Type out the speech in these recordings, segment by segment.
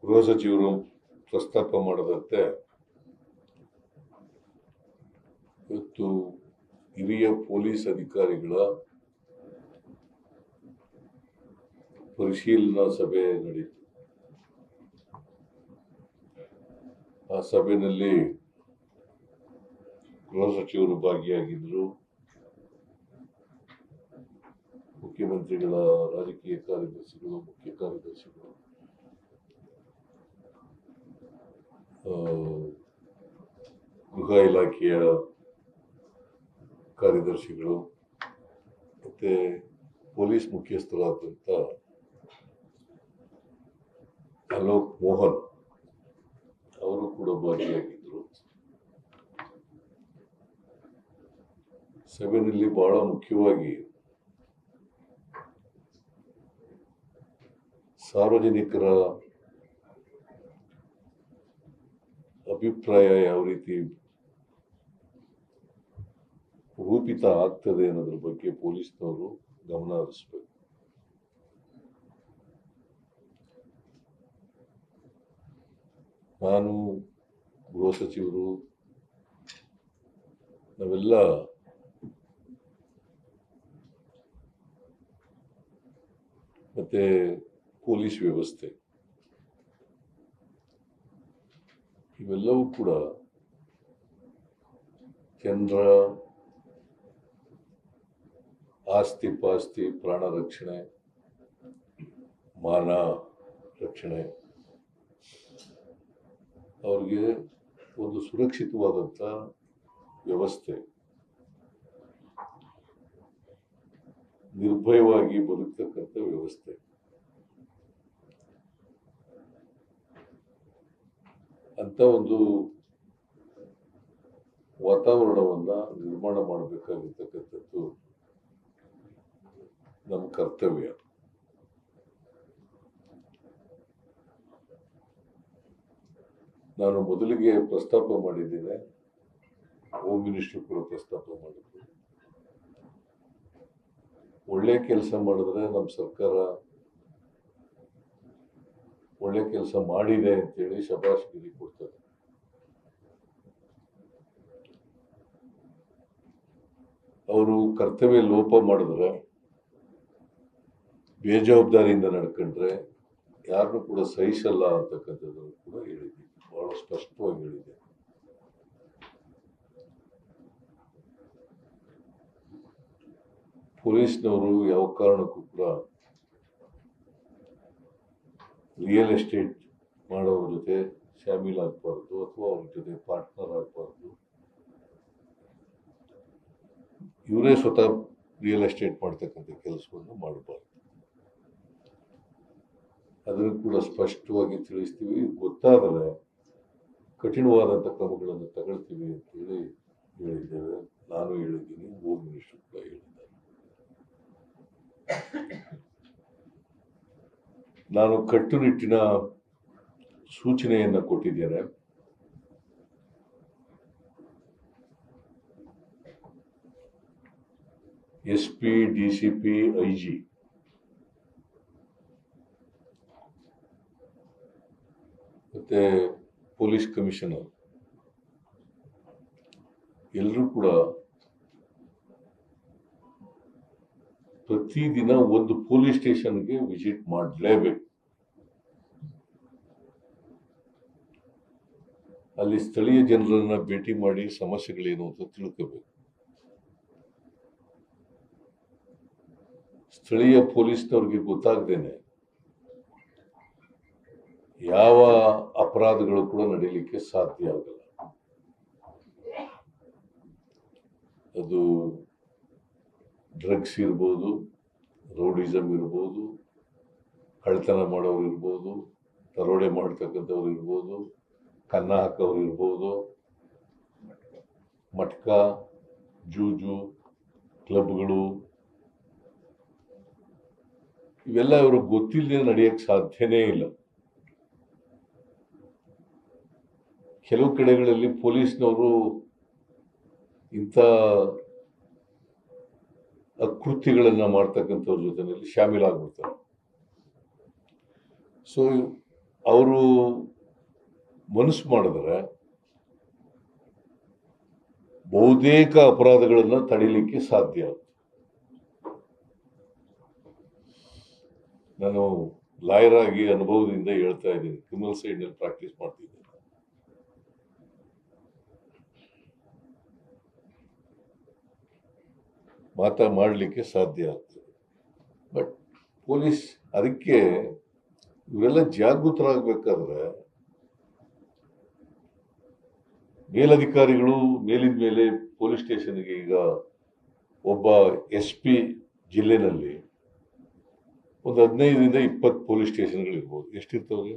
ಗೃಹ ಸಚಿವರು ಪ್ರಸ್ತಾಪ ಮಾಡದಂತೆ ಇವತ್ತು ಹಿರಿಯ ಪೊಲೀಸ್ ಅಧಿಕಾರಿಗಳ ಪರಿಶೀಲನಾ ಸಭೆ ನಡೆಯಿತು. ಆ ಸಭೆಯಲ್ಲಿ ಗೃಹ ಸಚಿವರು ಭಾಗಿಯಾಗಿದ್ದರು. ಮುಖ್ಯಮಂತ್ರಿಗಳ ರಾಜಕೀಯ ಕಾರ್ಯದರ್ಶಿಗಳು, ಮುಖ್ಯ ಕಾರ್ಯದರ್ಶಿಗಳು, ಗೃಹ ಇಲಾಖೆಯ ಕಾರ್ಯದರ್ಶಿಗಳು ಮತ್ತೆ ಪೊಲೀಸ್ ಮುಖ್ಯಸ್ಥರಾದಂಥ ಅಲೋಕ್ ಮೋಹನ್ ಅವರು ಕೂಡ ಭಾಗಿಯಾಗಿದ್ದರು. ಸಭೆಯಲ್ಲಿ ಬಹಳ ಮುಖ್ಯವಾಗಿ ಸಾರ್ವಜನಿಕರ ಅಭಿಪ್ರಾಯ ಯಾವ ರೀತಿ ರೂಪಿತ ಆಗ್ತದೆ ಅನ್ನೋದ್ರ ಬಗ್ಗೆ ಪೊಲೀಸ್ನವರು ಗಮನ ಹರಿಸಬೇಕು. ನಾನು, ಗೃಹ ಸಚಿವರು, ನಾವೆಲ್ಲ ಮತ್ತೆ ಪೊಲೀಸ್ ವ್ಯವಸ್ಥೆ ಇವೆಲ್ಲವೂ ಕೂಡ ಜನರ ಆಸ್ತಿ ಪಾಸ್ತಿ, ಪ್ರಾಣ ರಕ್ಷಣೆ, ಮಾನ ರಕ್ಷಣೆ, ಅವ್ರಿಗೆ ಒಂದು ಸುರಕ್ಷಿತವಾದಂಥ ವ್ಯವಸ್ಥೆ, ನಿರ್ಭಯವಾಗಿ ಬದುಕ್ತಕ್ಕಂಥ ವ್ಯವಸ್ಥೆ, ಅಂತ ಒಂದು ವಾತಾವರಣವನ್ನ ನಿರ್ಮಾಣ ಮಾಡಬೇಕಾಗಿರ್ತಕ್ಕಂಥದ್ದು ನಮ್ಮ ಕರ್ತವ್ಯ. ನಾನು ಮೊದಲಿಗೆ ಪ್ರಸ್ತಾಪ ಮಾಡಿದ್ದೇನೆ, ಹೋಮ್ ಮಿನಿಸ್ಟರ್ ಕೂಡ ಪ್ರಸ್ತಾಪ ಮಾಡಿದ್ರು. ಒಳ್ಳೆ ಕೆಲಸ ಮಾಡಿದ್ರೆ ನಮ್ಮ ಸರ್ಕಾರ ಒಳ್ಳೆ ಕೆಲಸ ಮಾಡಿದೆ ಅಂತೇಳಿ ಶಬಾಷ್ಗಿರಿ ಕೊಡ್ತಾರೆ. ಅವರು ಕರ್ತವ್ಯ ಲೋಪ ಮಾಡಿದ್ರೆ, ಬೇಜವಾಬ್ದಾರಿಯಿಂದ ನಡ್ಕೊಂಡ್ರೆ ಯಾರನ್ನು ಕೂಡ ಸಹಿಸಲ್ಲ ಅಂತಕ್ಕಂಥದ್ದನ್ನು ಕೂಡ ಹೇಳಿದ್ದೀನಿ, ಬಹಳ ಸ್ಪಷ್ಟವಾಗಿ ಹೇಳಿದೆ. ಪೊಲೀಸ್ನವರು ಯಾವ ಕಾರಣಕ್ಕೂ ಕೂಡ ರಿಯಲ್ ಎಸ್ಟೇಟ್ ಮಾಡೋರ ಜೊತೆ ಶಾಮೀಲಾಗಬಾರ್ದು ಅಥವಾ ಅವ್ರ ಜೊತೆ ಪಾರ್ಟ್ನರ್ ಆಗಬಾರ್ದು. ಇವರೇ ಸ್ವತಃ ರಿಯಲ್ ಎಸ್ಟೇಟ್ ಮಾಡ್ತಕ್ಕಂಥ ಕೆಲಸವನ್ನು ಮಾಡಬಾರ್ದು. ಅದನ್ನು ಕೂಡ ಸ್ಪಷ್ಟವಾಗಿ ತಿಳಿಸ್ತೀವಿ. ಗೊತ್ತಾದರೆ ಕಠಿಣವಾದಂಥ ಕ್ರಮಗಳನ್ನು ತಗೊಳ್ತೀವಿ ಅಂತೇಳಿ ಹೇಳಿದ್ದೇವೆ. ನಾನು ಹೇಳಿದ್ದೀನಿ, ಹೋಮ್ ಮಿನಿಸ್ಟರ್ ಕೂಡ ಹೇಳಿದ್ದಾರೆ. ನಾನು ಕಟ್ಟುನಿಟ್ಟಿನ ಸೂಚನೆಯನ್ನು ಕೊಟ್ಟಿದ್ದೇನೆ. SP, DCP, IG ಮತ್ತೆ ಪೊಲೀಸ್ ಕಮಿಷನರ್ ಎಲ್ಲರೂ ಕೂಡ ಪ್ರತಿದಿನ ಒಂದು ಪೊಲೀಸ್ ಸ್ಟೇಷನ್ಗೆ ವಿಸಿಟ್ ಮಾಡಲೇಬೇಕು. ಅಲ್ಲಿ ಸ್ಥಳೀಯ ಜನರನ್ನ ಭೇಟಿ ಮಾಡಿ ಸಮಸ್ಯೆಗಳೇನು ಅಂತ ತಿಳ್ಕೋಬೇಕು. ಸ್ಥಳೀಯ ಪೊಲೀಸ್ನವ್ರಿಗೆ ಗೊತ್ತಾಗ್ದೇನೆ ಯಾವ ಅಪರಾಧಗಳು ಕೂಡ ನಡೀಲಿಕ್ಕೆ ಸಾಧ್ಯ ಆಗಲ್ಲ. ಅದು ಡ್ರಗ್ಸ್ ಇರ್ಬೋದು, ರೌಡಿಸಮ್ ಇರ್ಬೋದು, ಕಳ್ತನ ಮಾಡೋರು ಇರ್ಬೋದು, ದರೋಡೆ ಮಾಡ್ತಕ್ಕಂಥವ್ರು ಇರ್ಬೋದು, ಕನ್ನ ಹಾಕೋರು ಇರ್ಬೋದು, ಮಟ್ಕ, ಜೂಜು ಕ್ಲಬ್ಗಳು, ಇವೆಲ್ಲ ಇವ್ರಿಗೆ ಗೊತ್ತಿಲ್ಲದೆ ನಡೆಯಕ್ಕೆ ಸಾಧ್ಯನೇ ಇಲ್ಲ. ಕೆಲವು ಕಡೆಗಳಲ್ಲಿ ಪೊಲೀಸ್ನವರು ಇಂಥ ಅಕೃತ್ಯಗಳನ್ನ ಮಾಡ್ತಕ್ಕಂಥವ್ರ ಜೊತೆಯಲ್ಲಿ ಶಾಮೀಲಾಗ್ಬಿಡ್ತಾರೆ. ಸೊ ಅವರು ಮನಸ್ಸು ಮಾಡಿದ್ರೆ ಬಹುತೇಕ ಅಪರಾಧಗಳನ್ನ ತಡೀಲಿಕ್ಕೆ ಸಾಧ್ಯ. ನಾನು ಲಾಯರ್ ಆಗಿ ಅನುಭವದಿಂದ ಹೇಳ್ತಾ ಇದ್ದೀನಿ, ಕ್ರಿಮಿನಲ್ ಸೈಡ್ ನಲ್ಲಿ ಪ್ರಾಕ್ಟೀಸ್ ಮಾಡ್ತಿದ್ದೀನಿ. ಮಾಡಲಿಕ್ಕೆ ಸಾಧ್ಯ ಆಗ್ತದೆ. ಬಟ್ ಪೊಲೀಸ್ ಅದಕ್ಕೆ ಇವರೆಲ್ಲ ಜಾಗೃತರಾಗಬೇಕಾದ್ರೆ ಮೇಲಧಿಕಾರಿಗಳು ಮೇಲಿನ ಮೇಲೆ ಪೊಲೀಸ್ ಸ್ಟೇಷನ್ಗೆ, ಈಗ ಒಬ್ಬ SP ಜಿಲ್ಲೆನಲ್ಲಿ ಒಂದು 15ರಿಂದ 20 ಪೊಲೀಸ್ ಸ್ಟೇಷನ್ಗಳು ಇರ್ಬೋದು. ಎಷ್ಟಿರ್ತವೆ?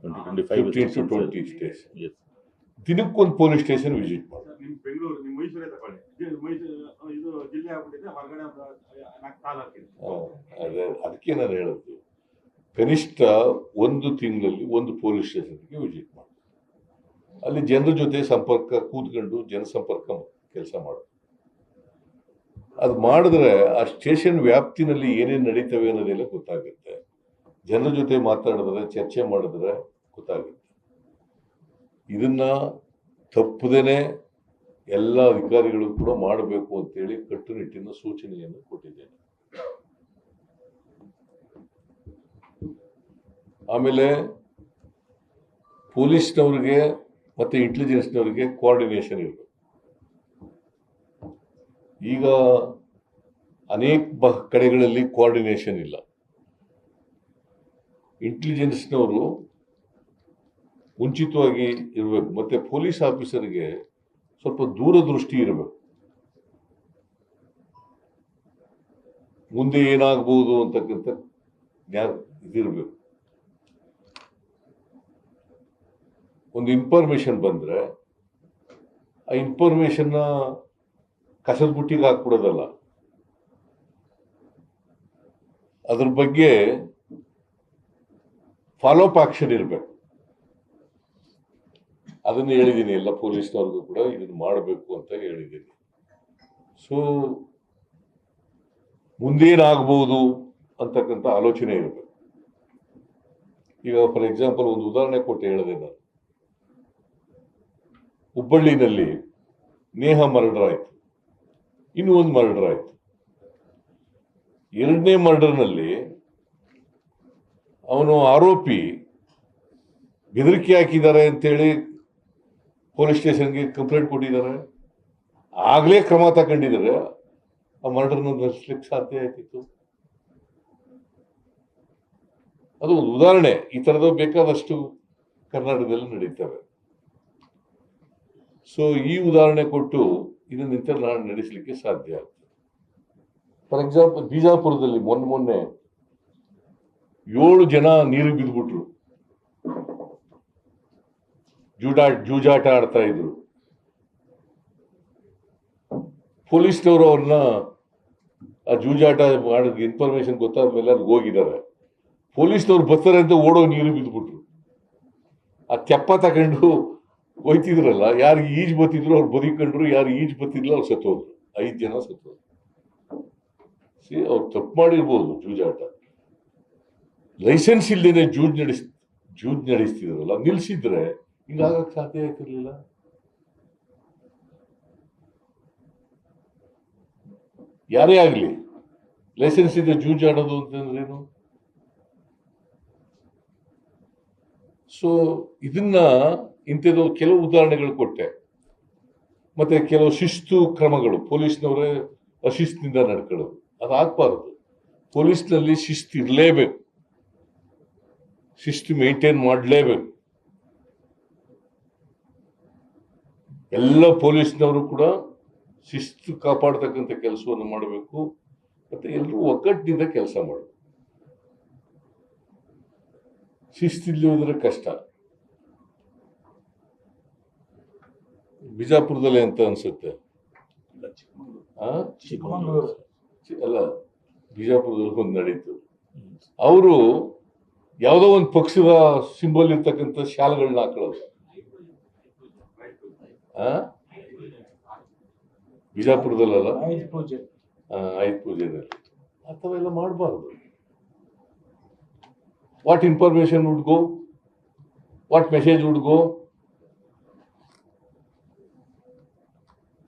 15 to 20 ಸ್ಟೇಷನ್. ದಿನಕ್ಕೊಂದು ಪೊಲೀಸ್ ಸ್ಟೇಷನ್ ವಿಸಿಟ್ ಮಾಡಿ. ಅದಕ್ಕೆ ನಾನು ಹೇಳದ್ದು, ಕನಿಷ್ಠ ಒಂದು ತಿಂಗಳಲ್ಲಿ ಒಂದು ಪೊಲೀಸ್ ಸ್ಟೇಷನ್ಗೆ ವಿಸಿಟ್ ಮಾಡಿ, ಅಲ್ಲಿ ಜನರ ಜೊತೆ ಸಂಪರ್ಕ ಕೂತ್ಕೊಂಡು ಜನಸಂಪರ್ಕ ಕೆಲಸ ಮಾಡೋದು. ಅದು ಮಾಡಿದ್ರೆ ಆ ಸ್ಟೇಷನ್ ವ್ಯಾಪ್ತಿನಲ್ಲಿ ಏನೇನು ನಡೀತವೆ ಅನ್ನೋದೆಲ್ಲ ಗೊತ್ತಾಗುತ್ತೆ. ಜನರ ಜೊತೆ ಮಾತಾಡಿದ್ರೆ, ಚರ್ಚೆ ಮಾಡಿದ್ರೆ ಗೊತ್ತಾಗುತ್ತೆ. ಇದನ್ನ ತಪ್ಪದೇನೆ ಎಲ್ಲ ಅಧಿಕಾರಿಗಳು ಕೂಡ ಮಾಡಬೇಕು ಅಂತೇಳಿ ಕಟ್ಟುನಿಟ್ಟಿನ ಸೂಚನೆಯನ್ನು ಕೊಟ್ಟಿದ್ದೇನೆ. ಆಮೇಲೆ ಪೊಲೀಸ್ನವ್ರಿಗೆ ಮತ್ತೆ ಇಂಟೆಲಿಜೆನ್ಸ್ನವ್ರಿಗೆ ಕೋಆರ್ಡಿನೇಷನ್ ಇರಬೇಕು. ಈಗ ಅನೇಕ ಕಡೆಗಳಲ್ಲಿ ಕೋಆರ್ಡಿನೇಷನ್ ಇಲ್ಲ. ಇಂಟೆಲಿಜೆನ್ಸ್ನವರು ಮುಂಚಿತವಾಗಿ ಇರಬೇಕು. ಮತ್ತೆ ಪೊಲೀಸ್ ಆಫೀಸರ್ಗೆ ಸ್ವಲ್ಪ ದೂರದೃಷ್ಟಿ ಇರಬೇಕು. ಮುಂದೆ ಏನಾಗಬಹುದು ಅಂತಕ್ಕಂಥ ಇದಿರಬೇಕು. ಒಂದು ಇನ್ಫಾರ್ಮೇಶನ್ ಬಂದ್ರೆ ಆ ಇನ್ಫಾರ್ಮೇಶನ್ನ ಕಸದ ಬುಟ್ಟಿಗೆ ಹಾಕ್ಬಿಡೋದಲ್ಲ, ಅದ್ರ ಬಗ್ಗೆ ಫಾಲೋ ಅಪ್ ಆಕ್ಷನ್ ಇರಬೇಕು. ಅದನ್ನು ಹೇಳಿದ್ದೀನಿ, ಎಲ್ಲ ಪೊಲೀಸ್ನವ್ರಿಗೂ ಕೂಡ ಇದನ್ನು ಮಾಡಬೇಕು ಅಂತ ಹೇಳಿದ್ದೀನಿ. ಸೊ ಮುಂದೇನಾಗಬಹುದು ಅಂತಕ್ಕಂಥ ಆಲೋಚನೆ ಇರಬೇಕು. ಈಗ ಫಾರ್ ಎಕ್ಸಾಂಪಲ್ ಒಂದು ಉದಾಹರಣೆ ಕೊಟ್ಟು ಹೇಳಿದೆ ನಾನು. ಹುಬ್ಬಳ್ಳಿನಲ್ಲಿ ನೇಹ ಮರ್ಡರ್ ಆಯ್ತು, ಇನ್ನೂ ಒಂದು ಮರ್ಡರ್ ಆಯ್ತು. ಎರಡನೇ ಮರ್ಡರ್ನಲ್ಲಿ ಅವನು ಆರೋಪಿ ಬೆದರಿಕೆ ಹಾಕಿದ್ದಾರೆ ಅಂತೇಳಿ ಪೊಲೀಸ್ ಸ್ಟೇಷನ್ಗೆ ಕಂಪ್ಲೇಂಟ್ ಕೊಟ್ಟಿದ್ದಾರೆ. ಆಗ್ಲೇ ಕ್ರಮ ತಗೊಂಡಿದ್ದಾರೆ, ಆ ಮರ್ಡರ್ನ ನಡೆಸಲಿಕ್ಕೆ ಸಾಧ್ಯ ಆಯ್ತಿತ್ತು. ಅದು ಒಂದು ಉದಾಹರಣೆ. ಈ ತರದ ಬೇಕಾದಷ್ಟು ಕರ್ನಾಟಕದಲ್ಲಿ ನಡೀತವೆ. ಸೊ ಈ ಉದಾಹರಣೆ ಕೊಟ್ಟು ಇದನ್ನಿಂತ ನಡೆಸಲಿಕ್ಕೆ ಸಾಧ್ಯ ಆಗ್ತದೆ. ಫಾರ್ ಎಕ್ಸಾಂಪಲ್ ಬಿಜಾಪುರದಲ್ಲಿ ಮೊನ್ನೆ 7 ಜನ ನೀರಿಗೆ ಬಿದ್ದುಬಿಟ್ರು, ಜೂಜಾಟ ಆಡ್ತಾ ಇದ್ರು. ಪೊಲೀಸ್ನವರು ಅವ್ರನ್ನ ಆ ಜೂಜಾಟ ಮಾಡಿದ ಇನ್ಫಾರ್ಮೇಶನ್ ಗೊತ್ತಾದ ಮೇಲೆ ಅಲ್ಲಿ ಹೋಗಿದ್ದಾರೆ. ಪೊಲೀಸ್ನವ್ರು ಬರ್ತಾರೆ ಅಂತ ಓಡೋ ನೀರು ಬಿದ್ದುಬಿಟ್ರು. ಆ ತೆಪ್ಪ ತಗೊಂಡು ಹೋಯ್ತಿದ್ರಲ್ಲ, ಯಾರು ಈಜ್ ಬತ್ತಿದ್ರು ಅವ್ರು ಬದುಕೊಂಡ್ರು, ಯಾರು ಈಜ್ ಬತ್ತಿದ್ಲು ಅವ್ರು ಸತ್ತೋದ್ರು. 5 ಜನ ಸತ್ತೋದ್ರು. ಅವ್ರು ತಪ್ಪು ಮಾಡಿರ್ಬೋದು ಜೂಜಾಟ, ಲೈಸೆನ್ಸ್ ಇಲ್ಲದೇನೆ ಜೂಜ್ ನಡೆಸ್ತಿದ್ರಲ್ಲ, ನಿಲ್ಸಿದ್ರೆ ಹಿಂಗಾಗಕ್ಕೆ ಸಾಧ್ಯ ಆಗ್ತಿರ್ಲಿಲ್ಲ. ಯಾರೇ ಆಗ್ಲಿ ಲೈಸೆನ್ಸ್ ಇದೆ ಜೂಜಾಡೋದು ಅಂತಂದ್ರೇನು? ಸೊ ಇದನ್ನ ಇಂಥದ್ದು ಕೆಲವು ಉದಾಹರಣೆಗಳು ಕೊಟ್ಟೆ. ಮತ್ತೆ ಕೆಲವು ಶಿಸ್ತು ಕ್ರಮಗಳು, ಪೊಲೀಸ್ನವರೇ ಅಶಿಸ್ತಿನಿಂದ ನಡ್ಕೊಳ್ಳೋದು ಅದಾಗಬಾರದು. ಪೊಲೀಸ್ನಲ್ಲಿ ಶಿಸ್ತು ಇರಲೇಬೇಕು, ಶಿಸ್ತು ಮೇಂಟೈನ್ ಮಾಡಲೇಬೇಕು. ಎಲ್ಲ ಪೊಲೀಸ್ನವರು ಕೂಡ ಶಿಸ್ತು ಕಾಪಾಡ್ತಕ್ಕಂಥ ಕೆಲಸವನ್ನು ಮಾಡಬೇಕು. ಮತ್ತೆ ಎಲ್ಲರೂ ಒಗ್ಗಟ್ಟಿನಿಂದ ಕೆಲಸ ಮಾಡಬೇಕು. ಶಿಸ್ತಿಲ್ಲದ್ರೆ ಕಷ್ಟ. ಬಿಜಾಪುರದಲ್ಲಿ ಅಂತ ಅನ್ಸುತ್ತೆ, ಅಲ್ಲ ಬಿಜಾಪುರದಲ್ಲಿ ಒಂದು ನಡೀತು. ಅವರು ಯಾವುದೋ ಒಂದು ಪಕ್ಷದ ಸಿಂಬಲ್ ಇರ್ತಕ್ಕಂಥ ಶಾಲೆಗಳನ್ನ ಹಾಕೊಳ್ಳೋದು. ಬಿಜಾಪುರದಲ್ಲ, ಆಯುಧ ಪೂಜೆನಲ್ಲಿ ಅಂಥವೆಲ್ಲ ಮಾಡಬಾರ್ದು. What information would go? What message would go?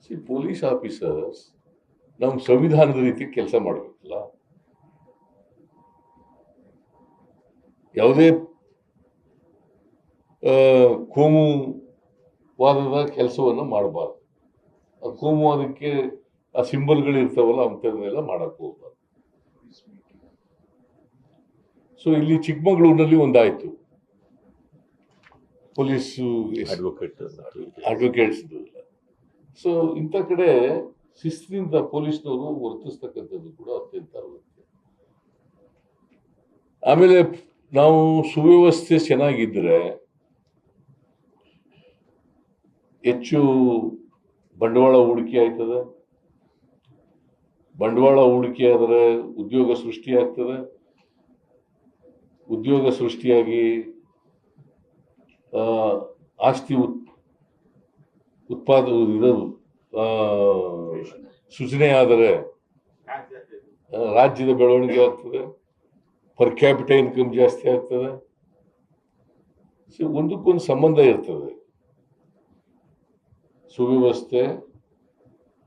See, police officers ನಮ್ಮ ಸಂವಿಧಾನದ ರೀತಿ ಕೆಲಸ ಮಾಡಬೇಕಲ್ಲ. ಯಾವುದೇ ಕೋಮುವಾದದ ಕೆಲಸವನ್ನು ಮಾಡಬಾರ್ದು. ಆ ಕೋಮುವಾದಕ್ಕೆ ಆ ಸಿಂಬಲ್ಗಳು ಇರ್ತಾವಲ್ಲ ಅಂಥದನ್ನೆಲ್ಲ ಮಾಡಕ್ ಹೋಗ್ಬಾರ್ದು. ಸೊ ಇಲ್ಲಿ ಚಿಕ್ಕಮಗಳೂರಿನಲ್ಲಿ ಒಂದಾಯ್ತು, ಪೊಲೀಸು ಅಡ್ವೊಕೇಟ್ಸ್. ಸೊ ಇಂಥ ಕಡೆ ಶಿಸ್ತಿನಿಂದ ಪೊಲೀಸ್ನವರು ವರ್ತಿಸ್ತಕ್ಕಂಥದ್ದು ಕೂಡ ಅತ್ಯಂತ ಅಗತ್ಯ. ಆಮೇಲೆ ನಾವು ಸುವ್ಯವಸ್ಥೆ ಚೆನ್ನಾಗಿದ್ರೆ ಹೆಚ್ಚು ಬಂಡವಾಳ ಹೂಡಿಕೆ ಆಯ್ತದೆ. ಬಂಡವಾಳ ಹೂಡಿಕೆ ಆದರೆ ಉದ್ಯೋಗ ಸೃಷ್ಟಿ ಆಗ್ತದೆ. ಉದ್ಯೋಗ ಸೃಷ್ಟಿಯಾಗಿ ಆಸ್ತಿ ಸೃಜನೆ ಆದರೆ ರಾಜ್ಯದ ಬೆಳವಣಿಗೆ ಆಗ್ತದೆ. ಪರ್ ಕ್ಯಾಪಿಟಲ್ ಇನ್ಕಮ್ ಜಾಸ್ತಿ ಆಗ್ತದೆ. ಒಂದಕ್ಕೊಂದು ಸಂಬಂಧ ಇರ್ತದೆ. ಸುವ್ಯವಸ್ಥೆ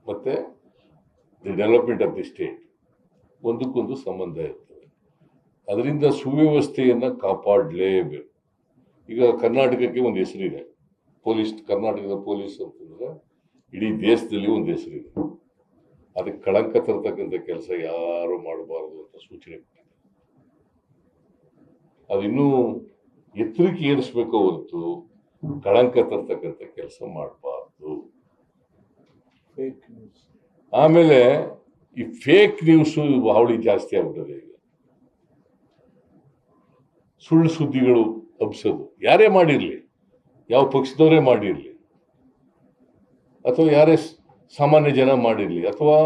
ಮತ್ತೆ the development of the state ಒಂದಕ್ಕೊಂದು ಸಂಬಂಧ ಇರ್ತದೆ. ಅದರಿಂದ ಸುವ್ಯವಸ್ಥೆಯನ್ನು ಕಾಪಾಡಲೇಬೇಕು. ಈಗ ಕರ್ನಾಟಕಕ್ಕೆ ಒಂದು ಹೆಸರಿದೆ, ಪೊಲೀಸ್. ಕರ್ನಾಟಕದ ಪೊಲೀಸ್ ಅಂತಂದ್ರೆ ಇಡೀ ದೇಶದಲ್ಲಿ ಒಂದು ಹೆಸರಿದೆ. ಅದಕ್ಕೆ ಕಳಂಕ ತರ್ತಕ್ಕಂಥ ಕೆಲಸ ಯಾರು ಮಾಡಬಾರದು ಅಂತ ಸೂಚನೆ ಕೊಟ್ಟಿದೆ. ಅದಿನ್ನೂ ಎತ್ತರಕ್ಕೆ ಏರಿಸ್ಬೇಕು ಹೊರತು ಕಳಂಕ ತರ್ತಕ್ಕಂಥ ಕೆಲಸ ಮಾಡಬಾರ್ದು. ಆಮೇಲೆ ಈ ಫೇಕ್ ನ್ಯೂಸು ಹಾವಳಿ ಜಾಸ್ತಿ ಆಗ್ಬಿಟ್ಟದೆ. ಈಗ ಸುಳ್ಳು ಸುದ್ದಿಗಳು ಹಬ್ಸೋದು, ಯಾರೇ ಮಾಡಿರಲಿ, ಯಾವ ಪಕ್ಷದವರೇ ಮಾಡಿರಲಿ, ಅಥವಾ ಯಾರೇ ಸಾಮಾನ್ಯ ಜನ ಮಾಡಿರಲಿ, ಅಥವಾ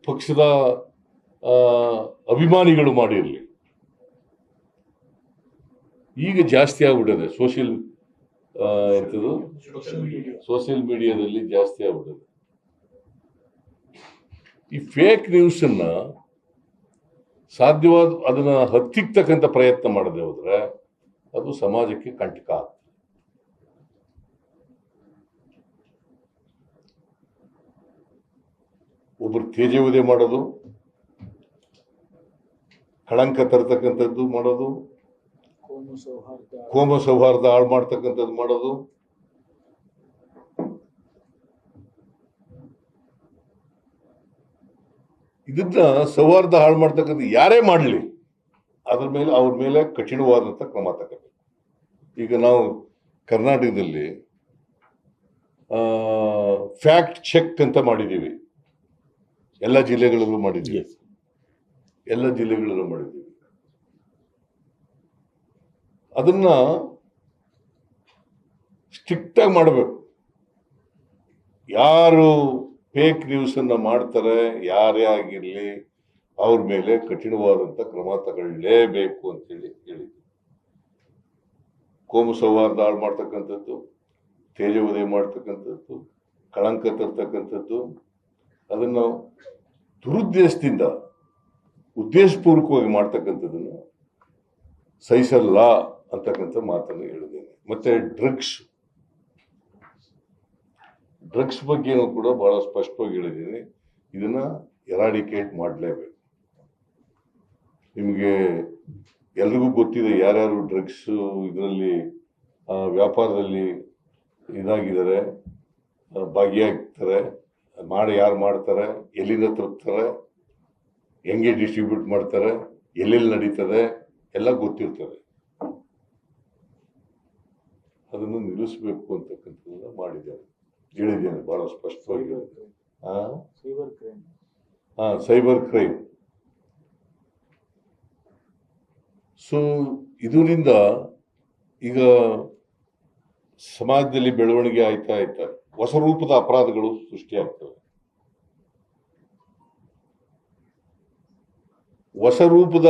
ಪಕ್ಷದ ಅಭಿಮಾನಿಗಳು ಮಾಡಿರಲಿ, ಈಗ ಜಾಸ್ತಿ ಆಗ್ಬಿಟ್ಟದೆ. ಸೋಷಿಯಲ್ ಮೀಡಿಯಾದಲ್ಲಿ ಜಾಸ್ತಿ ಆಗ್ಬಿಟ್ಟದೆ. ಈ ಫೇಕ್ ನ್ಯೂಸನ್ನ ಸಾಧ್ಯವಾದ ಅದನ್ನ ಹತ್ತಿಕ್ಕತಕ್ಕಂಥ ಪ್ರಯತ್ನ ಮಾಡದೆ ಹೋದ್ರೆ ಅದು ಸಮಾಜಕ್ಕೆ ಕಂಟಕ ಆಗ್ತದೆ. ಒಬ್ಬರು ತೇಜೋವಧೆ ಮಾಡೋದು, ಕಳಂಕ ತರ್ತಕ್ಕಂಥದ್ದು ಮಾಡೋದು, ಕೋಮು ಸೌಹಾರ್ದ ಹಾಳು ಮಾಡ್ತಕ್ಕಂಥದ್ದು ಮಾಡೋದು, ಇದನ್ನ ಸೌಹಾರ್ದ ಹಾಳು ಮಾಡ್ತಕ್ಕಂಥ ಯಾರೇ ಮಾಡಲಿ ಅದ್ರ ಮೇಲೆ ಅವ್ರ ಮೇಲೆ ಕಠಿಣವಾದಂಥ ಕ್ರಮ ತಗೋಬೇಕು. ಈಗ ನಾವು ಕರ್ನಾಟಕದಲ್ಲಿ ಫ್ಯಾಕ್ಟ್ ಚೆಕ್ ಅಂತ ಮಾಡಿದ್ದೀವಿ. ಎಲ್ಲ ಜಿಲ್ಲೆಗಳಲ್ಲೂ ಮಾಡಿದ್ದೀವಿ. ಅದನ್ನ ಸ್ಟ್ರಿಕ್ಟ್ ಆಗಿ ಮಾಡಬೇಕು. ಯಾರು ಫೇಕ್ ನ್ಯೂಸ್ ಅನ್ನ ಮಾಡ್ತಾರೆ, ಯಾರೇ ಆಗಿರ್ಲಿ, ಅವ್ರ ಮೇಲೆ ಕಠಿಣವಾದಂತ ಕ್ರಮ ತಗೊಳ್ಳೇಬೇಕು ಅಂತೇಳಿ ಹೇಳಿದ್ವಿ. ಕೋಮು ಸೌಹಾರ್ದ ಹಾಳು ಮಾಡ್ತಕ್ಕಂಥದ್ದು, ತೇಜೋವಧೆ ಮಾಡ್ತಕ್ಕಂಥದ್ದು, ಕಳಂಕ ತರ್ತಕ್ಕಂಥದ್ದು, ಅದನ್ನ ದುರುದ್ದೇಶದಿಂದ ಉದ್ದೇಶಪೂರ್ವಕವಾಗಿ ಮಾಡ್ತಕ್ಕಂಥದ್ದನ್ನು ಸಹಿಸಲ್ಲ ಅಂತಕ್ಕಂಥ ಮಾತನ್ನು ಹೇಳಿದ್ದೇನೆ. ಮತ್ತೆ ಡ್ರಗ್ಸ್ ಬಗ್ಗೆನೂ ಕೂಡ ಬಹಳ ಸ್ಪಷ್ಟವಾಗಿ ಹೇಳಿದ್ದೀನಿ. ಇದನ್ನ ಎರಾಡಿಕೇಟ್ ಮಾಡಲೇಬೇಕು. ನಿಮಗೆ ಎಲ್ರಿಗೂ ಗೊತ್ತಿದೆ ಯಾರ್ಯಾರು ಡ್ರಗ್ಸ್ ಇದರಲ್ಲಿ ವ್ಯಾಪಾರದಲ್ಲಿ ಇದಾಗಿದ್ದಾರೆ, ಭಾಗಿಯಾಗ್ತಾರೆ, ಯಾರು ಮಾಡ್ತಾರೆ, ಎಲ್ಲಿಂದ ತರ್ತಾರೆ, ಹೆಂಗೆ ಡಿಸ್ಟ್ರಿಬ್ಯೂಟ್ ಮಾಡ್ತಾರೆ, ಎಲ್ಲೆಲ್ಲಿ ನಡೀತದೆ ಎಲ್ಲ ಗೊತ್ತಿರ್ತದೆ. ಅದನ್ನು ನಿಲ್ಲಿಸಬೇಕು ಅಂತಕ್ಕಂಥದ್ದನ್ನ ಹೇಳಿದ್ದೇನೆ ಬಹಳ ಸ್ಪಷ್ಟವಾಗಿ. Cyber crime. ಸೊ ಇದರಿಂದ ಈಗ ಸಮಾಜದಲ್ಲಿ ಬೆಳವಣಿಗೆ ಆಯ್ತಾ ಹೊಸ ರೂಪದ ಅಪರಾಧಗಳು ಸೃಷ್ಟಿಯಾಗ್ತವೆ. ಹೊಸ ರೂಪದ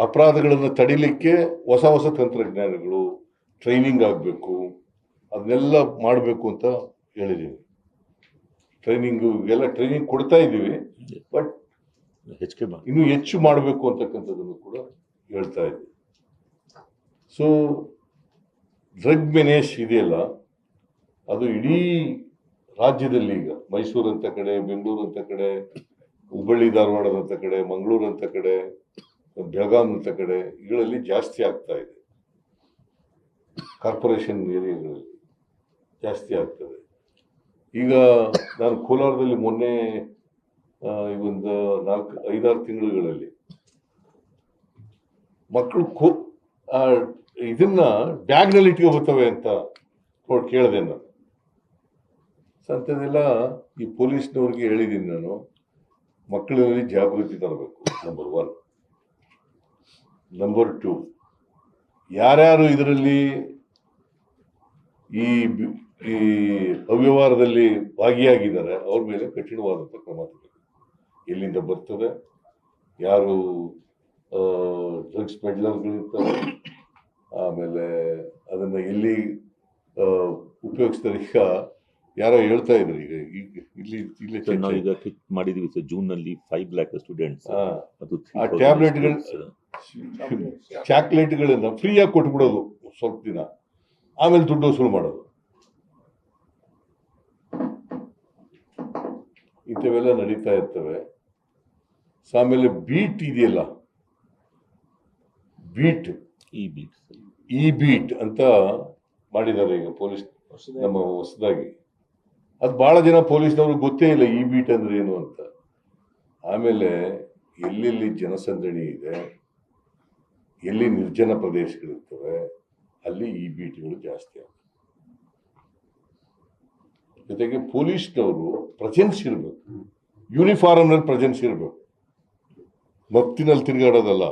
ಅಪರಾಧಗಳನ್ನು ತಡಿಲಿಕ್ಕೆ ಹೊಸ ತಂತ್ರಜ್ಞಾನಗಳು, ಟ್ರೈನಿಂಗ್ ಆಗಬೇಕು, ಅದನ್ನೆಲ್ಲ ಮಾಡಬೇಕು ಅಂತ ಹೇಳಿದ್ದೀವಿ. ಟ್ರೈನಿಂಗ್ ಕೊಡ್ತಾ ಇದ್ದೀವಿ, ಬಟ್ ಇನ್ನೂ ಹೆಚ್ಚು ಮಾಡಬೇಕು ಅಂತಕ್ಕಂಥದ್ದನ್ನು ಕೂಡ ಹೇಳ್ತಾ ಇದ್ದೀವಿ. ಸೊ ಡ್ರಗ್ ಮೆನೇಶ್ ಇದೆಯಲ್ಲ, ಅದು ಇಡೀ ರಾಜ್ಯದಲ್ಲಿ ಈಗ ಮೈಸೂರು ಅಂತ ಕಡೆ, ಬೆಂಗಳೂರು ಅಂತ ಕಡೆ, ಹುಬ್ಬಳ್ಳಿ ಧಾರವಾಡದಂತ ಕಡೆ, ಮಂಗಳೂರು ಅಂತ ಕಡೆ, ಬೆಳಗಾಂ ಅಂತ ಕಡೆ ಇವುಗಳಲ್ಲಿ ಜಾಸ್ತಿ ಆಗ್ತಾ ಇದೆ. ಕಾರ್ಪೊರೇಷನ್ ಏರಿಯಾಗಳಲ್ಲಿ ಜಾಸ್ತಿ ಆಗ್ತದೆ. ಈಗ ನಾನು ಕೋಲಾರದಲ್ಲಿ ಮೊನ್ನೆ ಒಂದು 4-5-6 ತಿಂಗಳುಗಳಲ್ಲಿ ಮಕ್ಕಳು ಇದನ್ನ ಬ್ಯಾಗ್ನಲ್ಲಿ ಇಟ್ಕೊಬರ್ತವೆ ಅಂತ ಕೇಳಿದೆ ನಾನು. ಅಂಥದ್ದೆಲ್ಲ ಈ ಪೊಲೀಸ್ನವ್ರಿಗೆ ಹೇಳಿದ್ದೀನಿ ನಾನು, ಮಕ್ಕಳಲ್ಲಿ ಜಾಗೃತಿ ತರಬೇಕು. ನಂಬರ್ 1. ನಂಬರ್ 2, ಯಾರ್ಯಾರು ಇದರಲ್ಲಿ ಈ ಅವ್ಯವಹಾರದಲ್ಲಿ ಭಾಗಿಯಾಗಿದ್ದಾರೆ ಅವ್ರ ಮೇಲೆ ಕಠಿಣವಾದಂಥ ಕ್ರಮ ತಗೋಬೇಕು. ಎಲ್ಲಿಂದ ಬರ್ತದೆ, ಯಾರು ಡ್ರಗ್ಸ್ ಪೆಡ್ಲರ್ಗಳಿರ್ತಾರೆ, ಆಮೇಲೆ ಅದನ್ನು ಎಲ್ಲಿ ಉಪಯೋಗಿಸ್ತಾರೆ. ಈಗ ಯಾರೋ ಹೇಳ್ತಾ ಇದ್ರು, ಇಲ್ಲಿ ಮಾಡಿದೀವಿ ಸರ್ ಜೂನ್ ನಲ್ಲಿ 5 lakh ಸ್ಟೂಡೆಂಟ್ಸ್ ಆ ಟ್ಯಾಬ್ಲೆಟ್ಗಳು, ಚಾಕ್ಲೇಟ್ಗಳನ್ನ ಫ್ರೀಯಾಗಿ ಕೊಟ್ಬಿಡೋದು ಸ್ವಲ್ಪ ದಿನ, ಆಮೇಲೆ ದುಡ್ಡು ವಸೂಲು ಮಾಡೋದು. ಇಂಥವೆಲ್ಲ ನಡೀತಾ ಇರ್ತವೆ. ಆಮೇಲೆ ಬೀಟ್ ಇದೆಯಲ್ಲ, ಈ ಬೀಟ್ ಅಂತ ಮಾಡಿದ್ದಾರೆ ಈಗ ಪೊಲೀಸ್ ನಮ್ಮ ಹೊಸದಾಗಿ. ಅದು ಬಹಳ ಜನ ಪೊಲೀಸ್ನವ್ರಿಗೆ ಗೊತ್ತೇ ಇಲ್ಲ ಈ ಬೀಟ್ ಅಂದ್ರೆ ಏನು ಅಂತ. ಆಮೇಲೆ ಎಲ್ಲೆಲ್ಲಿ ಜನಸಂದಣಿ ಇದೆ, ಎಲ್ಲಿ ನಿರ್ಜನ ಪ್ರದೇಶಗಳಿರ್ತವೆ, ಅಲ್ಲಿ ಈ ಬೀಟ್ಗಳು ಜಾಸ್ತಿ ಆಗ್ತವೆ. ಜೊತೆಗೆ ಪೊಲೀಸ್ನವರು ಪ್ರೆಸೆನ್ಸ್ ಇರಬೇಕು, ಯೂನಿಫಾರ್ಮ್ನಲ್ಲಿ ಪ್ರೆಸೆನ್ಸ್ ಇರಬೇಕು, ಮತ್ತಿನಲ್ಲಿ ತಿರುಗಾಡೋದಲ್ಲ.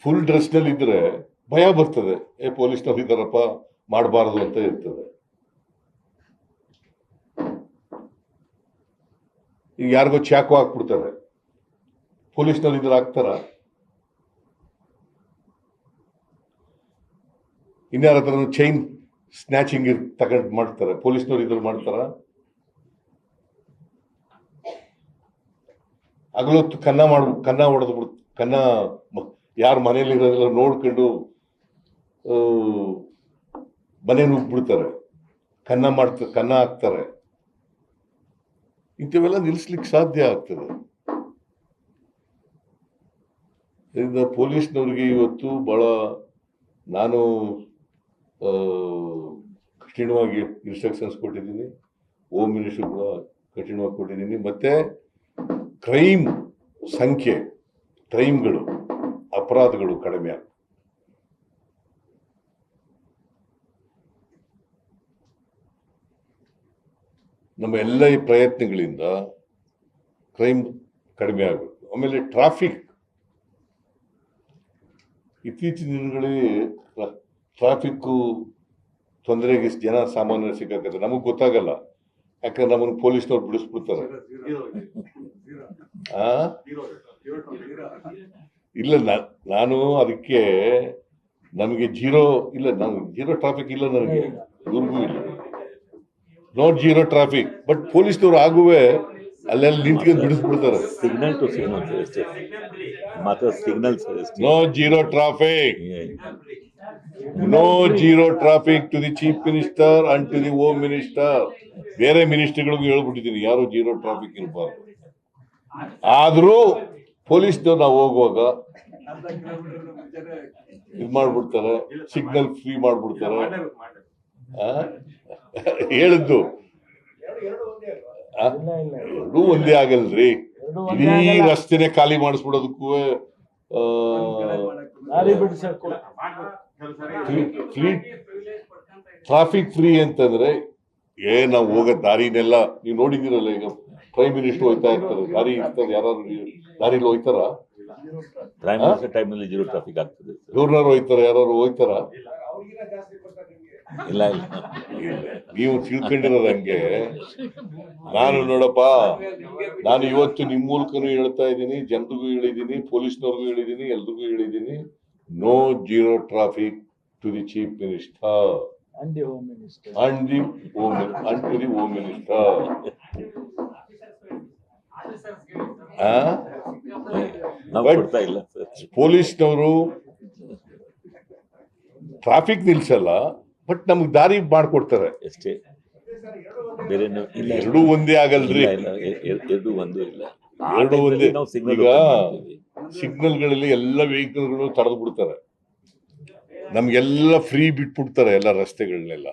ಫುಲ್ ಡ್ರೆಸ್ನಲ್ಲಿ ಇದ್ರೆ ಭಯ ಬರ್ತದೆ, ಪೊಲೀಸ್ನವ್ರು ಇದ್ದಾರಪ್ಪ ಮಾಡಬಾರದು ಅಂತ ಇರ್ತದೆ. ಈಗ ಯಾರಿಗೋ ಚಾಕು ಹಾಕ್ಬಿಡ್ತಾರೆ, ಪೊಲೀಸ್ನವ್ರು ಇದ್ರೆ ಹಾಕ್ತಾರ? ಇನ್ಯಾರ ಹತ್ರ ಚೈನ್ ಸ್ನ್ಯಾಚಿಂಗ್ ತಗೊಂಡು ಮಾಡ್ತಾರೆ, ಪೊಲೀಸ್ನವ್ರು ಇದ್ರೆ ಮಾಡ್ತಾರ? ಹಗಲೊತ್ತು ಕನ್ನ ಹೊಡೆದು ಕನ್ನ ಯಾರು ಮನೇಲಿ ಇರೋದೆಲ್ಲ ನೋಡ್ಕೊಂಡು ಮನೆ ನುಗ್ಬಿಡ್ತಾರೆ, ಕನ್ನ ಹಾಕ್ತಾರೆ. ಇಂಥವೆಲ್ಲ ನಿಲ್ಲಿಸ್ಲಿಕ್ಕೆ ಸಾಧ್ಯ ಆಗ್ತದೆ. ಇದರಿಂದ ಪೊಲೀಸ್ನವ್ರಿಗೆ ಇವತ್ತು ಬಹಳ ನಾನು ಕಠಿಣವಾಗಿ ಇನ್ಸ್ಟ್ರಕ್ಷನ್ಸ್ ಕೊಟ್ಟಿದ್ದೀನಿ, ಹೋಮ್ ಮಿನಿಸ್ಟರ್ ಕೂಡ ಕಠಿಣವಾಗಿ ಕೊಟ್ಟಿದ್ದೀನಿ. ಮತ್ತೆ ಕ್ರೈಮ್ ಸಂಖ್ಯೆ, ಕ್ರೈಮ್ಗಳು, ಅಪರಾಧಗಳು ಕಡಿಮೆ ಆಗ್ತದೆ. ನಮ್ಮ ಎಲ್ಲ ಈ ಪ್ರಯತ್ನಗಳಿಂದ ಕ್ರೈಮ್ ಕಡಿಮೆ ಆಗಬೇಕು. ಆಮೇಲೆ ಟ್ರಾಫಿಕ್, ಇತ್ತೀಚಿನ ದಿನಗಳಲ್ಲಿ ಟ್ರಾಫಿಕ್ಕು ತೊಂದರೆಗೆ ಜನ ಸಾಮಾನ್ಯರು ಸಿಕ್ಕಾಕತ್ತೆ. ನಮಗೆ ಗೊತ್ತಾಗಲ್ಲ, ಯಾಕಂದ್ರೆ ನಮ್ಮನ್ನು ಪೊಲೀಸ್ನವ್ರು ಬಿಡಿಸ್ಬಿಡ್ತಾರೆ. ಇಲ್ಲ, ನಾನು ಅದಕ್ಕೆ ನಮಗೆ ಜೀರೋ ಟ್ರಾಫಿಕ್ ಇಲ್ಲ, ನನಗೆ ಇವ್ರಿಗೂ ಇಲ್ಲ, ನಾಟ್ ಜೀರೋ ಟ್ರಾಫಿಕ್. ಬಟ್ ಪೊಲೀಸ್ನವ್ರು ಆಗುವೆ ಅಲ್ಲೆಲ್ಲ ನಿಂತ್ಕೊಂಡು ಬಿಡಿಸ್ಬಿಡ್ತಾರೆ. ಸಿಗ್ನಲ್ ಟು ಸಿಗ್ನಲ್ ಮಾತ್ರ signal. No zero traffic, no zero traffic to the chief minister and to the home minister. ಬೇರೆ ಮಿನಿಸ್ಟರ್ಗಳಿಗೂ ಹೇಳ್ಬಿಟ್ಟಿದ್ದೀನಿ ಯಾರು ಜೀರೋ ಟ್ರಾಫಿಕ್ ಇರಬಾರ್ದು. ಆದ್ರೂ ಪೊಲೀಸ್ನವ್ರು ನಾವು ಹೋಗುವಾಗ ಇದು ಮಾಡ್ಬಿಡ್ತಾರೆ, ಸಿಗ್ನಲ್ ಫ್ರೀ ಮಾಡ್ಬಿಡ್ತಾರೆ. ಹೇಳಿದ್ದು ಎರಡೂ ಒಂದೇ ಆಗಲ್ರಿ. ಇಡೀ ರಸ್ತೆನೆ ಖಾಲಿ ಮಾಡಿಸ್ಬಿಡೋದಕ್ಕೂ ಟ್ರಾಫಿಕ್ ಫ್ರೀ ಅಂತಂದ್ರೆ ನಾವು ಹೋಗೋ ದಾರಿನೆಲ್ಲ ನೀವು ನೋಡಿದಿರಲ್ಲ. ಈಗ ಪ್ರೈಮ್ ಮಿನಿಸ್ಟರ್ ಹೋಯ್ತಾ ಇರ್ತಾರೆ, ದಾರಿ ಇರ್ತದೆ, ಯಾರು ದಾರಿಲಿ ಹೋಯ್ತಾರ? ಟೈಮ್ನಲ್ಲಿ ಜೀರೋ ಟ್ರಾಫಿಕ್ ಆಗ್ತದೆ. ಗವರ್ನರ್ ಹೋಯ್ತಾರ, ಯಾರು ಹೋಯ್ತಾರ? ಇಲ್ಲ, ನೀವು ತಿಳ್ಕೊಂಡಿರೋದು ಹಂಗೆ. ನಾನು ನೋಡಪ್ಪ, ನಾನು ಇವತ್ತು ನಿಮ್ಮ ಮೂಲಕನೂ ಹೇಳ್ತಾ ಇದ್ದೀನಿ, ಜನರಿಗೂ ಹೇಳಿದ್ದೀನಿ, ಪೊಲೀಸ್ನವ್ರಿಗೂ ಹೇಳಿದ್ದೀನಿ, ಎಲ್ರಿಗೂ ಹೇಳಿದ್ದೀನಿ, no zero traffic to the chief minister and the home minister and to the home minister. ನಾವು ಕೊಡ್ತಾ ಇಲ್ಲ. ಪೊಲೀಸ್ನವರು ಟ್ರಾಫಿಕ್ ನಿಲ್ಸಲ್ಲ, ಬಟ್ ನಮ್ಗೆ ದಾರಿ ಮಾಡ್ಕೊಡ್ತಾರೆ. ಅಷ್ಟೇ, ಬೇರೆ ಇಲ್ಲ. ಎರಡೂ ಒಂದೇ ಆಗಲ್ರಿ. ಎರಡು ಒಂದು ಇಲ್ಲ. ಎರಡು ಒಂದೇ. ನಾವು ಸಿಗ್ನಲ್ ಈಗ ಸಿಗ್ನಲ್ಗಳಲ್ಲಿ ಎಲ್ಲ ವೆಹಿಕಲ್ಗಳು ತಡೆದು ಬಿಡ್ತಾರೆ, ನಮ್ಗೆಲ್ಲ ಫ್ರೀ ಬಿಟ್ಬಿಡ್ತಾರೆ ಎಲ್ಲ ರಸ್ತೆಗಳನ್ನೆಲ್ಲ.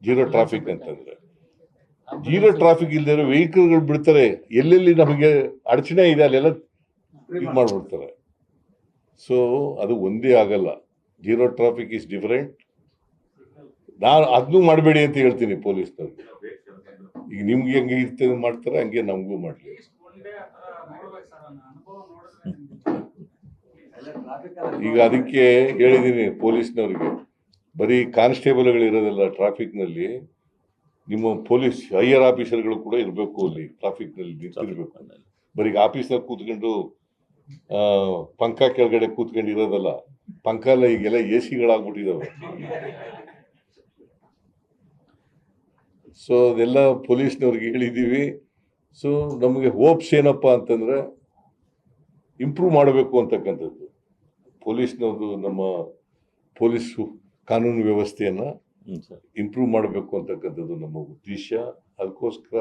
ಜೀರೋ ಟ್ರಾಫಿಕ್ ಅಂತಂದ್ರೆ ಜೀರೋ ಟ್ರಾಫಿಕ್ ಇಲ್ದಿರೋ ವೆಹಿಕಲ್ಗಳು ಬಿಡ್ತಾರೆ, ಎಲ್ಲೆಲ್ಲಿ ನಮಗೆ ಅಡಚಣೆ ಇದೆ ಅಲ್ಲೆಲ್ಲ ಇದು ಮಾಡ್ಬಿಡ್ತಾರೆ. ಸೊ ಅದು ಒಂದೇ ಆಗಲ್ಲ. Zero traffic is different. ನಾನು ಅದನ್ನೂ ಮಾಡಬೇಡಿ ಅಂತ ಹೇಳ್ತೀನಿ ಪೊಲೀಸ್ನವ್ರಿಗೆ. ಈಗ ನಿಮ್ಗೆ ಹೆಂಗೆ ಇರ್ತದೆ ಮಾಡ್ತಾರೆ, ಹಂಗೆ ನಮಗೂ ಮಾಡಲಿ. ಈಗ ಅದಕ್ಕೆ ಹೇಳಿದ್ದೀನಿ ಪೊಲೀಸ್ನವ್ರಿಗೆ, ಬರೀ ಕಾನ್ಸ್ಟೇಬಲ್ಗಳಿರೋದಿಲ್ಲ ಟ್ರಾಫಿಕ್ನಲ್ಲಿ, ನಿಮ್ಮ ಪೊಲೀಸ್ ಹೈಯರ್ ಆಫೀಸರ್ಗಳು ಕೂಡ ಇರಬೇಕು ಅಲ್ಲಿ ಟ್ರಾಫಿಕ್ನಲ್ಲಿ ನಿಂತಿರ್ಬೇಕು. ಬರೀ ಆಫೀಸರ್ ಕೂತ್ಕೊಂಡು ಪಂಕ ಕೆಳಗಡೆ ಕೂತ್ಕೊಂಡು ಇರೋದಲ್ಲ. ಪಂಕ ಎಲ್ಲ ಈಗೆಲ್ಲ AC ಸೊ ಅದೆಲ್ಲ ಪೊಲೀಸ್ನವ್ರಿಗೆ ಹೇಳಿದ್ದೀವಿ. ಸೊ ನಮಗೆ ಹೋಪ್ಸ್ ಏನಪ್ಪ ಅಂತಂದ್ರೆ ಇಂಪ್ರೂವ್ ಮಾಡಬೇಕು ಅಂತಕ್ಕಂಥದ್ದು. ಪೊಲೀಸ್ನವ್ರು ನಮ್ಮ ಪೊಲೀಸ್ ಕಾನೂನು ವ್ಯವಸ್ಥೆಯನ್ನು ಇಂಪ್ರೂವ್ ಮಾಡಬೇಕು ಅಂತಕ್ಕಂಥದ್ದು ನಮ್ಮ ಉದ್ದೇಶ. ಅದಕ್ಕೋಸ್ಕರ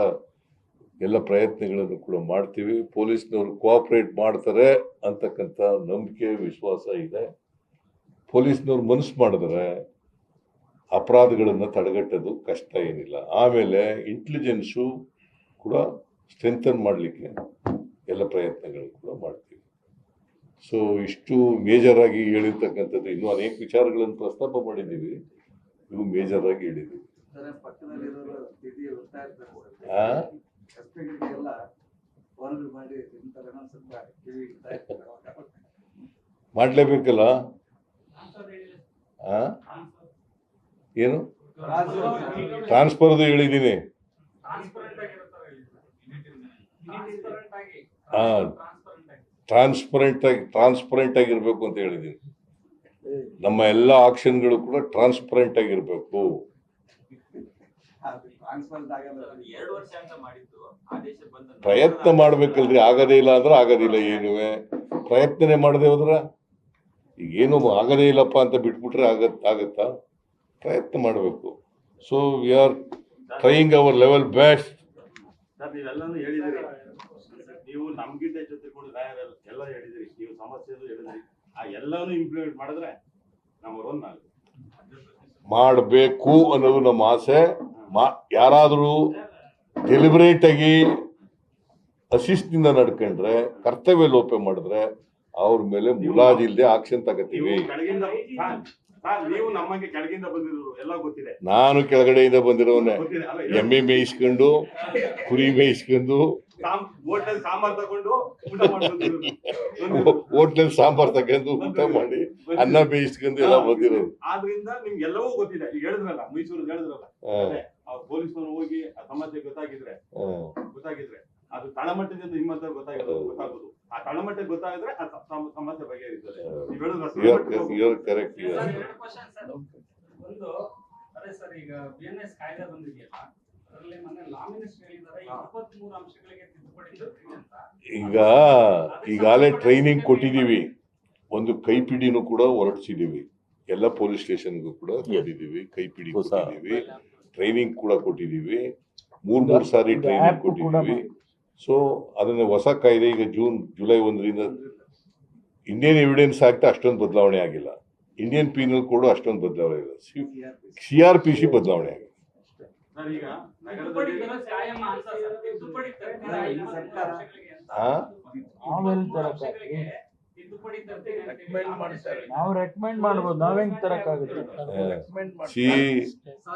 ಎಲ್ಲ ಪ್ರಯತ್ನಗಳನ್ನು ಕೂಡ ಮಾಡ್ತೀವಿ. ಪೊಲೀಸ್ನವರು ಕೋಆಪರೇಟ್ ಮಾಡ್ತಾರೆ ಅಂತಕ್ಕಂಥ ನಂಬಿಕೆ ವಿಶ್ವಾಸ ಇದೆ. ಪೊಲೀಸ್ನವ್ರು ಮನಸ್ಸು ಮಾಡಿದ್ರೆ ಅಪರಾಧಗಳನ್ನು ತಡೆಗಟ್ಟೋದು ಕಷ್ಟ ಏನಿಲ್ಲ. ಆಮೇಲೆ ಇಂಟೆಲಿಜೆನ್ಸು ಕೂಡ ಸ್ಟ್ರೆಂಥನ್ ಮಾಡಲಿಕ್ಕೆ ಎಲ್ಲ ಪ್ರಯತ್ನಗಳು ಕೂಡ ಮಾಡ್ತೀವಿ. ಸೊ ಇಷ್ಟು ಮೇಜರ್ ಆಗಿ ಹೇಳಿರ್ತಕ್ಕಂಥದ್ದು. ಇನ್ನೂ ಅನೇಕ ವಿಚಾರಗಳನ್ನು ಪ್ರಸ್ತಾಪ ಮಾಡಿದ್ದೀವಿ, ಇವು ಮೇಜರ್ ಆಗಿ ಹೇಳಿದ್ದೀವಿ. ಮಾಡಲೇಬೇಕಲ್ಲ. ಏನು ಟ್ರಾನ್ಸ್ಫರ್ದು ಹೇಳಿದ್ದೀನಿ. ಟ್ರಾನ್ಸ್ಪರೆಂಟ್ ಆಗಿರ್ಬೇಕು ಅಂತ ಹೇಳಿದ್ದೀನಿ. ನಮ್ಮ ಎಲ್ಲ ಆಕ್ಷನ್ಗಳು ಕೂಡ ಟ್ರಾನ್ಸ್ಪರೆಂಟ್ ಆಗಿರ್ಬೇಕು. ಪ್ರಯತ್ನ ಮಾಡ್ಬೇಕಲ್ರಿ. ಆಗದೇ ಇಲ್ಲ ಅಂದ್ರೆ ಆಗೋದಿಲ್ಲ. ಏನುವೆ ಪ್ರಯತ್ನನೇ ಮಾಡದೆ ಹೋದ್ರ ಈಗೇನು ಆಗದೇ ಇಲ್ಲಪ್ಪ ಅಂತ ಬಿಟ್ಬಿಟ್ರೆ ಆಗತ್ತಾ? ಪ್ರಯತ್ನ ಮಾಡಬೇಕು. So we are trying our level best. ನೀವೆಲ್ಲಾನು ಹೇಳಿದಿರಿ, ನೀವು ನಮ್ಗಿಂತ ಜೊತೆ ಕೂಡ ಎಲ್ಲ ಹೇಳಿದಿರಿ, ನೀವು ಸಮಸ್ಯೆ ಹೇಳಿದ್ರಿ. ಆ ಎಲ್ಲಾನು ಇಂಪ್ಲಿಮೆಂಟ್ ಮಾಡಿದ್ರೆ ನಂಬರ್ 1 ಮಾಡಬೇಕು ಅನ್ನೋದು ನಮ್ಮ ಆಸೆ. ಯಾರಾದರೂ ಡೆಲಿಬರೇಟ್ ಆಗಿ ಅಶಿಸ್ತಿನಿಂದ ನಡ್ಕೊಂಡ್ರೆ, ಕರ್ತವ್ಯ ಲೋಪ ಮಾಡಿದ್ರೆ ಅವ್ರ ಮೇಲೆ ಮುಲಾಜಿಲ್ದೆ ಆಕ್ಷನ್ ತಗೋತೀವಿ. ನೀವು ನಮಗೆ ಕೆಳಗಿಂದ ಬಂದಿರೋರು ಎಲ್ಲ ಗೊತ್ತಿದೆ. ನಾನು ಕೆಳಗಡೆಯಿಂದ ಬಂದಿರೋನೆ. ಎಮ್ಮೆ ಮೇಯಿಸ್ಕೊಂಡು, ಕುರಿ ಮೇಯಿಸ್ಕೊಂಡು, ಹೋಟ್ಲಲ್ಲಿ ಸಾಂಬಾರ್ ತಗೊಂಡು ಊಟ ಮಾಡಿ ಅನ್ನ ಬೇಯಿಸ್ಕೊಂಡು ಎಲ್ಲ ಬಂದಿರೋದು. ಆದ್ರಿಂದ ನಿಮ್ಗೆಲ್ಲವೂ ಗೊತ್ತಿದೆ. ಈಗ ಹೇಳಿದ್ರಲ್ಲ, ಮೈಸೂರು ಹೇಳಿದ್ರಲ್ಲ, ಪೊಲೀಸ್ನವ್ರು ಹೋಗಿ ಸಮಸ್ಯೆ ಗೊತ್ತಾಗಿದ್ರೆ ಅದು ತಳಮಟ್ಟದಿಂದ ನಿಮ್ಮಂತ ಗೊತ್ತಾಗೋದು. ಆ ತಳಮಟ್ಟಕ್ಕೆ ಗೊತ್ತಾಗಿದ್ರೆ ಸಮಸ್ಯೆ ಬಗೆಹರಿತದೆ. ಕರೆಕ್ಟ್. ಒಂದು ಅದೇ ಸರ್, ಈಗ BNS ಕಾಯ್ದೆ ಬಂದಿದೆಯಲ್ಲ, ಅದರಲ್ಲಿ ಮೊನ್ನೆ ಲಾ ಮಿನಿಸ್ಟರ್ ಹೇಳಿದ್ದಾರೆ 23 ಅಂಶಗಳಿಗೆ ತಿದ್ದುಪಡಿ ಅಂತ. ಈಗಾಗಲೇ ಟ್ರೈನಿಂಗ್ ಕೊಟ್ಟಿದ್ದೀವಿ. ಒಂದು ಕೈಪಿಡಿನೂ ಕೂಡ ಹೊರಡಿಸಿದ್ದೀವಿ. ಎಲ್ಲ ಪೊಲೀಸ್ ಸ್ಟೇಷನ್ಗೂ ಕೂಡ ಕೊಟ್ಟಿದ್ದೀವಿ. ಕೈಪಿಡಿ ಕೊಟ್ಟಿದ್ದೀವಿ, ಟ್ರೈನಿಂಗ್ ಕೂಡ ಕೊಟ್ಟಿದ್ದೀವಿ. 3 ಸಾರಿ ಟ್ರೈನಿಂಗ್ ಕೊಟ್ಟಿದ್ದೀವಿ. ಸೊ ಅದನ್ನ ಹೊಸ ಕಾಯ್ದೆ ಈಗ ಜುಲೈ 1ರಿಂದ ಇಂಡಿಯನ್ ಎವಿಡೆನ್ಸ್ ಆಕ್ಟ್ ಅಷ್ಟೊಂದು ಬದಲಾವಣೆ ಆಗಿಲ್ಲ. ಇಂಡಿಯನ್ ಪೀನಲ್ ಕೋಡ್ ಅಷ್ಟೊಂದು ಬದಲಾವಣೆ ಇಲ್ಲ. CRPC ಬದಲಾವಣೆ ಆಗಿದೆ.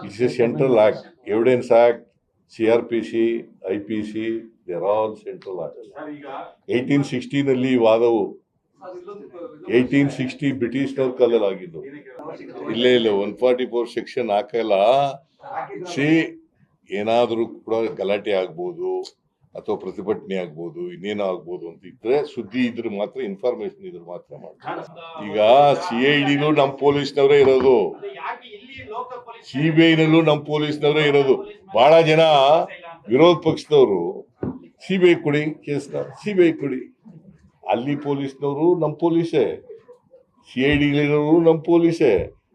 It's a central act. Evidence Act, CRPC, IPC, they're all central acts. 1860 ವಾದವು 1860 ಬ್ರಿಟಿಷ್ನವ್ರ ಕಾಲದಲ್ಲಿ ಆಗಿದ್ದು. ಇಲ್ಲ 144 ಸೆಕ್ಷನ್ ಹಾಕಲ್ಲ. ಏನಾದರೂ ಕೂಡ ಗಲಾಟೆ ಆಗ್ಬೋದು ಅಥವಾ ಪ್ರತಿಭಟನೆ ಆಗ್ಬೋದು, ಇನ್ನೇನೋ ಆಗ್ಬೋದು ಅಂತ ಇದ್ರೆ, ಸುದ್ದಿ ಇದ್ರೆ ಮಾತ್ರ, ಇನ್ಫಾರ್ಮೇಶನ್ ಇದ್ರೆ ಮಾತ್ರ ಮಾಡ್ತಾರೆ. ಈಗ CIDಲೂ ನಮ್ಮ ಪೊಲೀಸ್ನವರೇ ಇರೋದು, CBIನಲ್ಲೂ ನಮ್ಮ ಪೊಲೀಸ್ನವರೇ ಇರೋದು. ಬಹಳ ಜನ ವಿರೋಧ ಪಕ್ಷದವರು CBI ಕೊಡಿ ಕೇಸ್ನ, CBI ಕೊಡಿ. ಅಲ್ಲಿ ಪೊಲೀಸ್ನವರು ನಮ್ಮ ಪೊಲೀಸೇ, CIDಲಿರೋರು ನಮ್ಮ ಪೊಲೀಸೇ.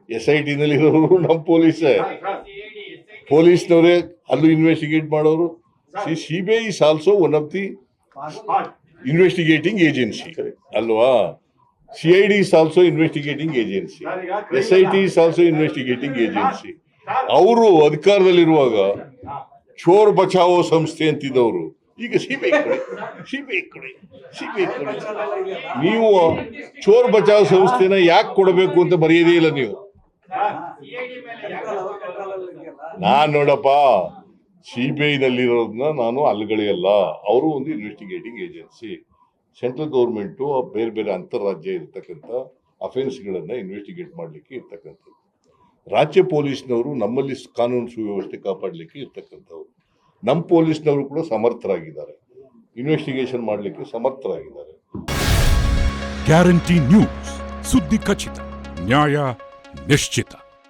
SIT ನಲ್ಲಿ ಇರೋರು ನಮ್ಮ ಪೊಲೀಸೇ, ಪೊಲೀಸ್ನವರೇ ಅಲ್ಲೂ ಇನ್ವೆಸ್ಟಿಗೇಟ್ ಮಾಡೋರು. CBI is also one of the investigating agency ಅಲ್ವಾ. CID is also investigating agency, SIT is also investigating agency. ಅವರು ಅಧಿಕಾರದಲ್ಲಿರುವಾಗ ಚೋರ್ ಬಚಾವೋ ಸಂಸ್ಥೆ ಅಂತಿದ್ದವರು ಈಗ CBI ಕೊಡಿ. ನೀವು ಚೋರ್ ಬಚಾವ್ ಸಂಸ್ಥೆನ ಯಾಕೆ ಕೊಡಬೇಕು ಅಂತ ಬರೆಯೋದೇ ಇಲ್ಲ ನೀವು. ನಾನ್ ನೋಡಪ್ಪ, CBI ನಲ್ಲಿರೋದನ್ನ ನಾನು ಅಲ್ಲಗಳೆಯಲ್ಲ. ಅವರು ಒಂದು ಇನ್ವೆಸ್ಟಿಗೇಟಿಂಗ್ ಏಜೆನ್ಸಿ. ಸೆಂಟ್ರಲ್ ಗೌರ್ಮೆಂಟು ಬೇರೆ ಬೇರೆ ಅಂತಾರಾಜ್ಯ ಇರ್ತಕ್ಕಂಥ ಅಫೆನ್ಸ್ಗಳನ್ನ ಇನ್ವೆಸ್ಟಿಗೇಟ್ ಮಾಡಲಿಕ್ಕೆ ಇರ್ತಕ್ಕಂಥದ್ದು. ರಾಜ್ಯ ಪೊಲೀಸ್ನವರು ನಮ್ಮಲ್ಲಿ ಕಾನೂನು ಸುವ್ಯವಸ್ಥೆ ಕಾಪಾಡಲಿಕ್ಕೆ ಇರ್ತಕ್ಕಂಥವ್ರು. ನಮ್ಮ ಪೊಲೀಸ್ನವರು ಕೂಡ ಸಮರ್ಥರಾಗಿದ್ದಾರೆ, ಇನ್ವೆಸ್ಟಿಗೇಷನ್ ಮಾಡಲಿಕ್ಕೆ ಸಮರ್ಥರಾಗಿದ್ದಾರೆ. ಗ್ಯಾರಂಟಿ ನ್ಯೂಸ್, ಸುದ್ದಿ ಖಚಿತ, ನ್ಯಾಯ ನಿಶ್ಚಿತ.